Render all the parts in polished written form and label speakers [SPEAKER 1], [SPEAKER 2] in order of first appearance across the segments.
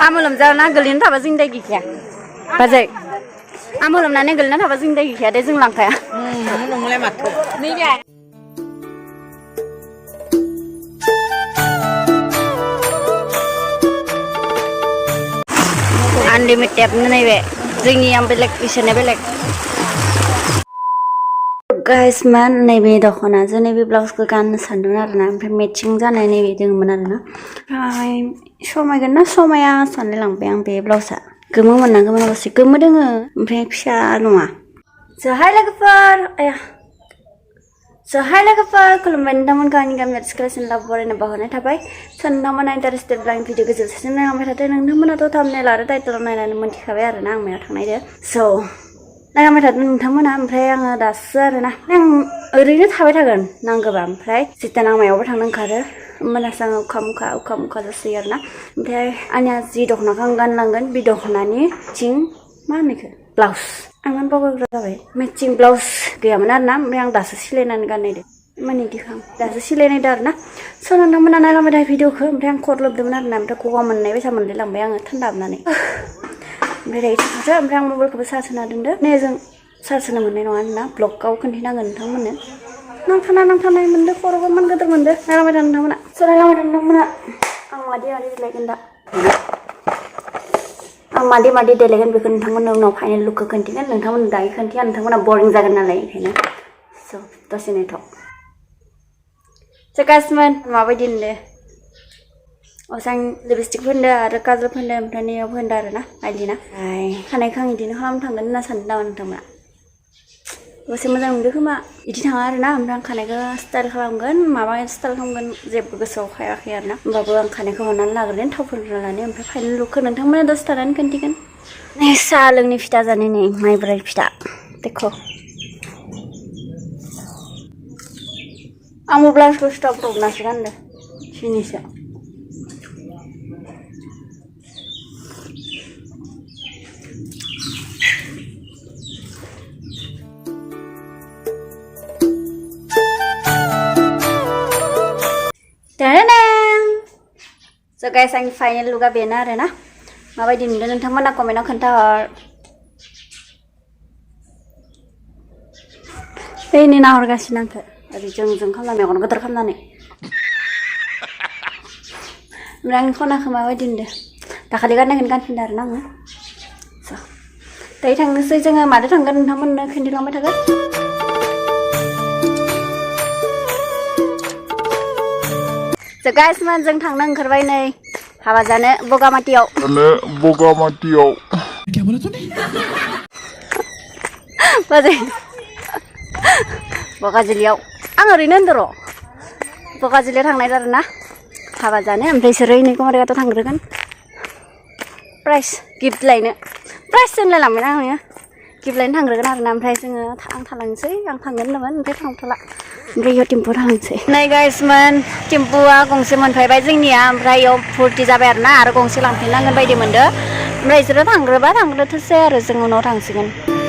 [SPEAKER 1] आमोलम जाना गोलैना थाबा जों दाय गैखाया बाजै आमोलमनानै गोलैना थाबा जों दाय गैखाया दे जों लांखाया
[SPEAKER 2] नंलाय माथो नैबे
[SPEAKER 1] अनलिमिटेड नैबे जोंनिया बेलेग बिसोरना बेलेग गाइस मान नैबे दख'नाजों नैबे ब्लाउसखौ गाननो सानदों आरोना ओमफ्राय मेचिं जानाय नैबे दङमोन आरोना ओमफ्राय समायगोन ना समाया सानलाय लांबाय आं बे ब्लाउसआ गोमो मोनना गोमो नांगौसै गोमो दोङो ओमफ्राय फिसा नङा हाय लोगोफोर आया हाय लोगोफोर खुलुमबाय नोंथांमोनखौ आंनि गामियाव सिख्लासिन लाभ बरायनो बावहरनाय थाबाय नोंथांमोना इन्टारेस्टेडब्ला आं भिडिअ गोजौसिम नायलांबाय थादो नोंथांमोनाथ' थाम्बनेल आरो टाइटेलाव नायनानै मोनथिखाबाय आरोना आं मायाव थांनायदो स' नायलांबाय थादों नोंथांमोना ओमफ्राय आङो दासो आरोना आं ओरैनो थाबाय थागोन नांगौबा ओमफ्राय जिथिया आं मायावबा थांनो ओंखारो होमबानासो आङो उखा मुखा जासोयो आरोना ओमफ्राय आंनिया जि दख'नाखौ आं गानलांगोन बे दख'नानि थिं मा होनो बेखौ ब्लाउस आं बावगारग्रा जाबाय मेचिं ब्लाउस गैयामोन आरोना ओमफ्राय आं दासो सिलायनानै गाननायदो माने दिखां दासो सिलायनायदो आरोना स' नोंथांमोना नायलांबाय थायो भिडिअखौ ओमफ्राय आं खर लोबदोंमोन आरोना ओमफ्राय गगा मोननाय बायसा मोनलायलांबाय आङो थान्दा हाबनानै ओमफ्राय दायो थाथ'सै ओमफ्राय आं मबाइलखौबो चार्ज होना दोनदो नै जों चार्ज होनो मोननाय नङा आरोना ब्लगाव खोन्थिनांगोन नोंथांमोननो नांथानाय मोनदो खर'बो मान गोदोर मोनदो नायलांबाय थानो नोंथांमोना स' नायलांबाय थानो नोंथांमोना आं मादि देलायगोन दा आं मादि देलायगोन बेखौ नोंथांमोननो उनाव फाइनेल लुकखौ खोन्थिगोन नोंथांमोन दायो खोन्थिया नोंथांमोना बरिं जागोन नालाय ओंखायनो स' दसे नेथ' गाइसमोन माबायदि नुदो असां लिपस्टिक फोनदो आरो काजल फोनदो ओमफ्राय नैयाव फोनदो आरोना आइलिना ओमफ्राय खानायखौ आं बिदिनो खालामनो थांगोन होनना सानदों नामा नोंथांमोना दसे मोजां नुदो खोमा बिदि थाङा आरोना ओमफ्राय आं खानायखौ स्टाइल खालामगोन माबा स्टाइल खालामगोन जेबो गोसोआव खायाखै आरोना होमबाबो आं खानायखौ हरनानै लाग्रोगोन थाव फोनग्रोना लानो ओमफ्राय फाइनेल लुकखौ नोंथांमोना दसे थानानै खोन्थिगोन साहा लोंनि फिथा जानाय नै माइब्राय फिथा देखो आंबो ब्लाउसखौ स्टप रबनासो गानदो सिनिसो स' गाइस आंनि फाइनेल लुकआ बेनो आरोना माबायदि नुदों नोंथांमोना कमेन्टआव खोन्थाहर बेनि नाहरगासिनो आंखौ ओरै जों खालामना मेगन गोदोर खालामनानै ओमफ्राय आंनि खनाखौ माबायदि नुदों दाखालि गाननायखौनो गानफिनदों आरोना आङो स' दायो थांनोसै जोङो मादो थांगोन नोंथांमोननो खोन्थिलांबाय थागोन स' गाइसमोन जों थांनो ओंखारबाय नै हाबा जानो बगामाटियाव बाजै बगाजुलियाव आं ओरैनो होनदों र' बगाजुलियाव थांनाय जादों ना हाबा जानो ओमफ्राय इसोरो नै कुमारिगावआव थांग्रोगोन प्राइज गिफ्ट लायनो प्राइज होनलायलांबाय आङो गिफ्ट लायनो थांग्रोगोन आरोना ओमफ्राय जोङो आं थालांसै आं थांगोन होनदोंमोन ओमफ्राय थांथ'ला ओमफ्राय इयाव टेम्पु थांसै नै गाइसमोन टेम्पुआ गंसे मोनफैबाय जोंनिया ओमफ्राय इयाव फुरथि जाबाय आरोना आरो गंसे लांफिननांगोन बायदि मोनदो ओमफ्राय इसोरो थांग्रोथोंसै आरो जों उनाव थांसिगोन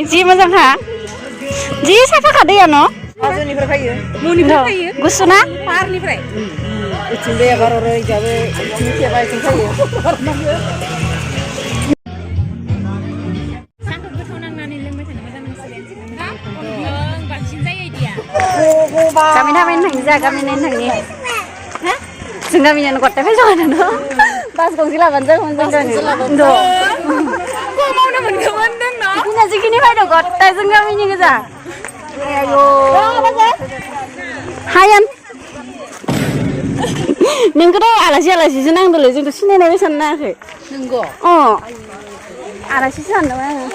[SPEAKER 1] जि मोजां हा जि साफा खादैया न'
[SPEAKER 2] हाजोनिफ्राय फैयो मनिफ्राय फैयो
[SPEAKER 1] गुसु ना
[SPEAKER 2] पाहारनिफ्राय इथिंबो एबार हरो इजाबो इथिं सेबा इथिं फैयो
[SPEAKER 3] साहाखौ गोथाव नांनानै लोंबाय थानो मोजां मोनसिगोन बांसिन जायो इदिया
[SPEAKER 1] गामि थाबायनो थांनि जोंहा गामि नायनो थांनि जों गामिनियानो गथाय फैसा न' बास गंसे लाबानो जागौमोन जों गामियाव
[SPEAKER 3] मावनो मोनगौमोन नोंनाव
[SPEAKER 1] जिखिनि फैदों गथाय जों गामिनि गोजा आयौ हायान नोंखौथ' आलासिसो नांदोंलै जोंथ' सिनायनाय बेसाद नायाखै
[SPEAKER 2] नंगौ
[SPEAKER 1] अ आलासिसो सानदोंमोन आङो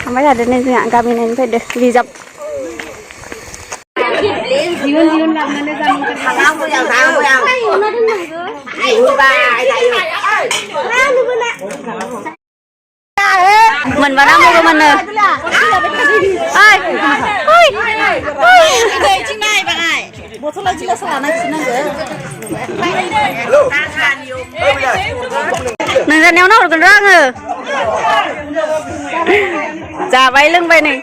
[SPEAKER 1] थांबाय थादो नै जोंहा गामि नायनो फैदो रिजार्भ
[SPEAKER 3] जिवन लाबोनानै जानो
[SPEAKER 1] मोनबा नांगौ मोनो
[SPEAKER 2] बथला गिलास लाना खिनांगो
[SPEAKER 1] नोंजानियाव नाहरगोन र' आङो जाबाय लोंबाय नै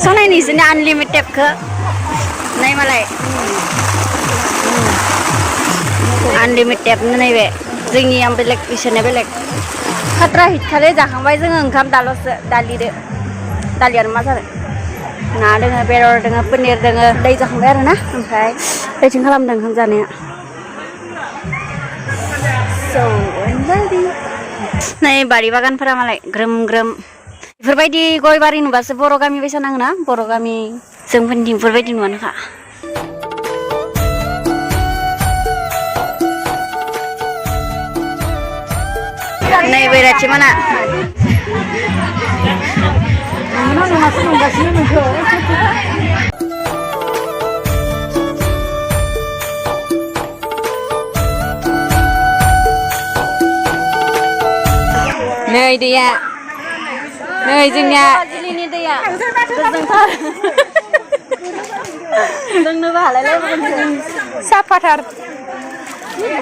[SPEAKER 1] सनायनि जोंनि आनलिमिटेडखौ नै मालाय आनलिमिटेड नैबे जोंनिया बेलेग बिसोरना बेलेग खात्रा हिटखालि जाखांबाय जोङो ओंखाम दाल'सो दालियानो मा जाबाय ना दोङो बेदर दोङो पनिर दोङो दै जाखांबाय आरो ना ओमफ्राय दैथिं खालामदों ओंखाम जानाया नै बारि बागानफोरा मालाय ग्रोम ग्रोम बेफोरबायदि गय बारि नुबासो बर' गामि बायसा नाङो ना बर' गामि जोंफोरनिथिं बेफोरबायदि नुवानोखा नै बैराथि मोना
[SPEAKER 3] नै दैया नै जोंनिया
[SPEAKER 1] जिलिनि दैया गोजोंथार लोंनोबो हालायलायबोगोन
[SPEAKER 3] साफाथार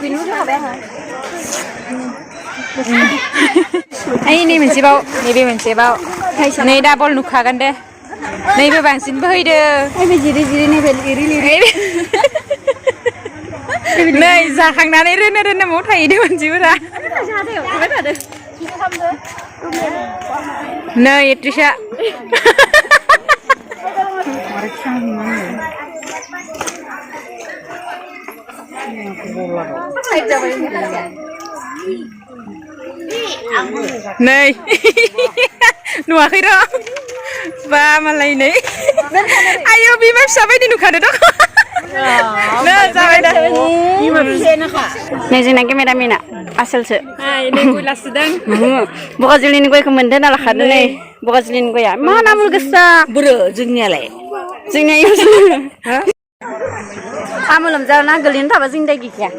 [SPEAKER 1] बेनो हाबाय आङो
[SPEAKER 3] ओइ नै मोनसे बाव नैबे मोनसे बाव नै डाबल नुखागोन दे नैबे बांसिन बोहैदो
[SPEAKER 1] नैबे जिरि जिरि नैबे लिरि लिरि
[SPEAKER 3] नै जाखांनानै रोनो रोनो माव थाहैदो मानसिफोरा नै एट्रिसा नै नुवाखै र' बा मालाय नै आयौ बिमा फिसा बायदि नुखादो दं नै जाबाय दा
[SPEAKER 1] नै जोंना केमेरामेना आसोलसो
[SPEAKER 3] नै गय सुदों
[SPEAKER 1] बगाजुलिनि गयखौ मोनदो होनना लाखादो नै बगाजुलिनि गया मा नामुल गोसा
[SPEAKER 2] बोरो जोंनियालाय
[SPEAKER 1] जोंनिया आमोलोम जाना गोलैना थाबा जोंनि दाय गैखाया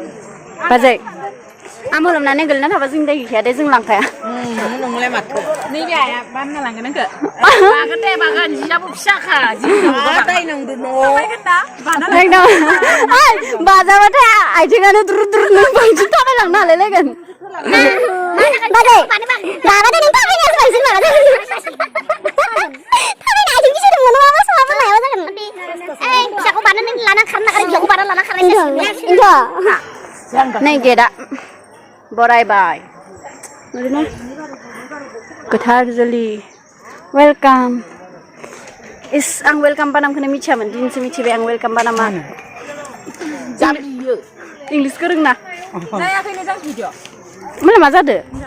[SPEAKER 1] बाजै आमोलोमनानै गोलैना थाबा जोंनि दाय गैखाया दे जों लांखाया
[SPEAKER 2] नंलाय माथो
[SPEAKER 3] नैबे आइया बानना लांगोन नोंखो बागोन दे बागोन जियाबो फिसाखा
[SPEAKER 2] दाय नंदो न'
[SPEAKER 1] बाजाबाथाय आथिङानो द्रु द्रु नों बांसिन थाबायलांनो हालायलायगोन बाजै बाबाथाय नों थाबायनायासो बांसिन माबा थाबायना आथिं गिसिदों मोनो माबा समाबो लायाबा जागोन फिसाखौ बानानै लाना खारना आरो बियावखौ बाना लाना खारनाय नै गेटआ बरायबाय ओरैनो गोथार जुलि वेलकाम इस आं वेलकाम बानामखौनो मिथियामोन दिनैसो मिथिबाय आं वेलकाम बानामा इंलिसखौ रोंना
[SPEAKER 3] नायाखैनो जों भिडिअ
[SPEAKER 1] मालाय मा जादो